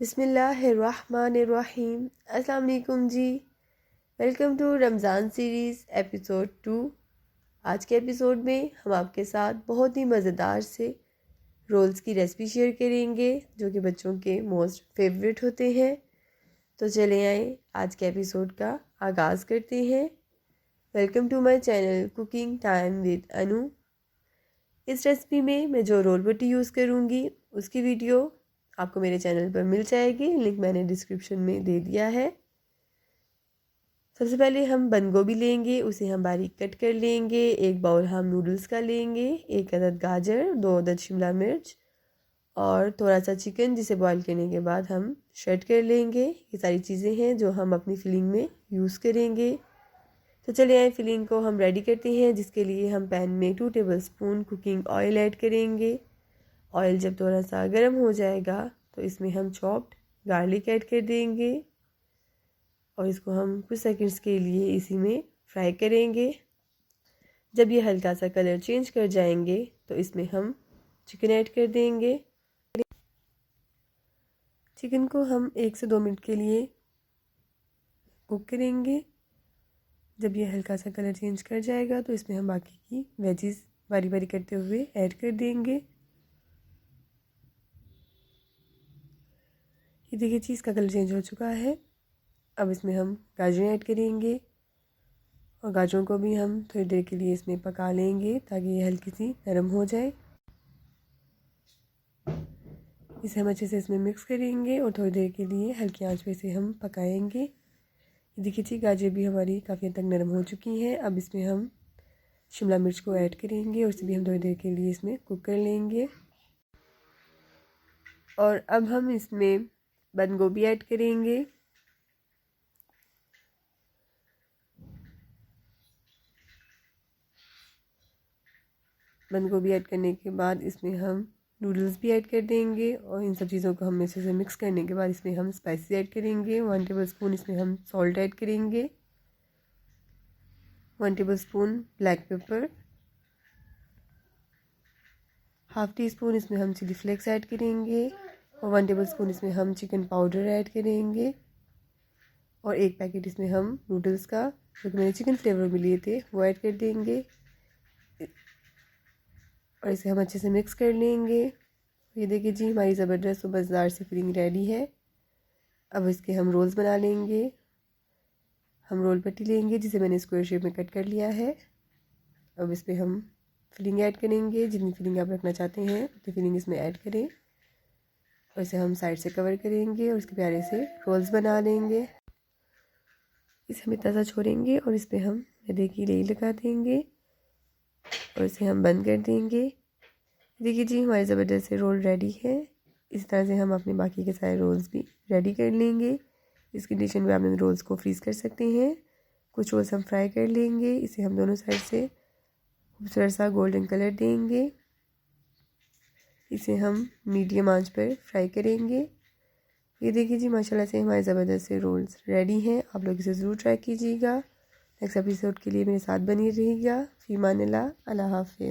बिस्मिल्लाहिर्रहमानिर्रहीम। अस्सलाम वालेकुम जी। Welcome to Ramzan series episode 2। आज के एपिसोड में हम आपके साथ बहुत ही मज़ेदार से रोल्स की रेसिपी शेयर करेंगे जो कि बच्चों के मोस्ट फेवरेट होते हैं। तो चले आए आज के एपिसोड का आगाज़ करते हैं। Welcome to my channel cooking time with Anu. इस रेसिपी में मैं जो रोल बटी यूज़ करूँगी उसकी वीडियो आपको मेरे चैनल पर मिल जाएगी, लिंक मैंने डिस्क्रिप्शन में दे दिया है। सबसे पहले हम बंद गोभी लेंगे, उसे हम बारीक कट कर लेंगे। एक बाउल हम नूडल्स का लेंगे, एक अदद गाजर, 2 अदद शिमला मिर्च और थोड़ा सा चिकन जिसे बॉईल करने के बाद हम श्रेड कर लेंगे। ये सारी चीज़ें हैं जो हम अपनी फिलिंग में यूज़ करेंगे। तो चलिए आए फिलिंग को हम रेडी करते हैं, जिसके लिए हम पैन में 2 टेबलस्पून कुकिंग ऑयल ऐड करेंगे। ऑयल जब थोड़ा सा गर्म हो जाएगा तो इसमें हम चॉप्ड गार्लिक ऐड कर देंगे और इसको हम कुछ सेकंड्स के लिए इसी में फ्राई करेंगे। जब ये हल्का सा कलर चेंज कर जाएंगे तो इसमें हम चिकन ऐड कर देंगे। चिकन को हम 1 से 2 मिनट के लिए कुक करेंगे। जब ये हल्का सा कलर चेंज कर जाएगा तो इसमें हम बाकी की वेजिस बारी बारी करते हुए ऐड कर देंगे। ये देखिए चीज़ का कलर चेंज हो चुका है। अब इसमें हम गाजर ऐड करेंगे और गाजरों को भी हम थोड़ी देर के लिए इसमें पका लेंगे ताकि ये हल्की सी नरम हो जाए। इसे हम अच्छे से इसमें मिक्स करेंगे और थोड़ी देर के लिए हल्की आंच पे इसे हम पकाएंगे। ये देखिए जी गाजर भी हमारी काफ़ी हद तक नरम हो चुकी हैं। अब इसमें हम शिमला मिर्च को ऐड करेंगे और इसे भी हम थोड़ी देर के लिए इसमें कुक कर लेंगे। और अब हम इसमें बंद गोभी ऐड करेंगे। बंद गोभी ऐड करने के बाद इसमें हम नूडल्स भी ऐड कर देंगे और इन सब चीज़ों को हम अच्छे से मिक्स करने के बाद इसमें हम स्पाइसेस ऐड करेंगे। 1 टेबलस्पून इसमें हम सॉल्ट ऐड करेंगे, 1 tablespoon black pepper, half tea spoon इसमें हम चिली फ्लेक्स ऐड करेंगे और 1 टेबलस्पून इसमें हम चिकन पाउडर ऐड करेंगे और 1 पैकेट इसमें हम नूडल्स का जो कि मैंने चिकन फ्लेवर में लिए थे वो ऐड कर देंगे और इसे हम अच्छे से मिक्स कर लेंगे। ये देखिए जी हमारी ज़बरदस्त और मज़ेदार सी फिलिंग रेडी है। अब इसके हम रोल्स बना लेंगे। हम रोल पट्टी लेंगे जिसे मैंने स्क्वायर शेप में कट कर लिया है। अब इस पर हम फिलिंग ऐड करेंगे। जितनी फिलिंग आप रखना चाहते हैं उतनी फिलिंग इसमें ऐड करें और इसे हम साइड से कवर करेंगे और इसके प्यारे से रोल्स बना लेंगे। इसे हम इतना सा छोड़ेंगे और इस पर हम मैदे की लेई लगा देंगे और इसे हम बंद कर देंगे। देखिए जी हमारे ज़बरदस्त से रोल रेडी है। इस तरह से हम अपने बाकी के सारे रोल्स भी रेडी कर लेंगे। इस कंडीशन में आप इन रोल्स को फ्रीज़ कर सकते हैं। कुछ रोल्स हम फ्राई कर लेंगे। इसे हम दोनों साइड से खूबसूरत सा गोल्डन कलर देंगे। इसे हम मीडियम आंच पर फ्राई करेंगे। ये देखिए जी माशाल्लाह से हमारे ज़बरदस्त से रोल्स रेडी हैं। आप लोग इसे ज़रूर ट्राई कीजिएगा। नेक्स्ट एपिसोड के लिए मेरे साथ बनी रहिएगा। फ़ी अमानिल्लाह, अल्लाह हाफ़िज़।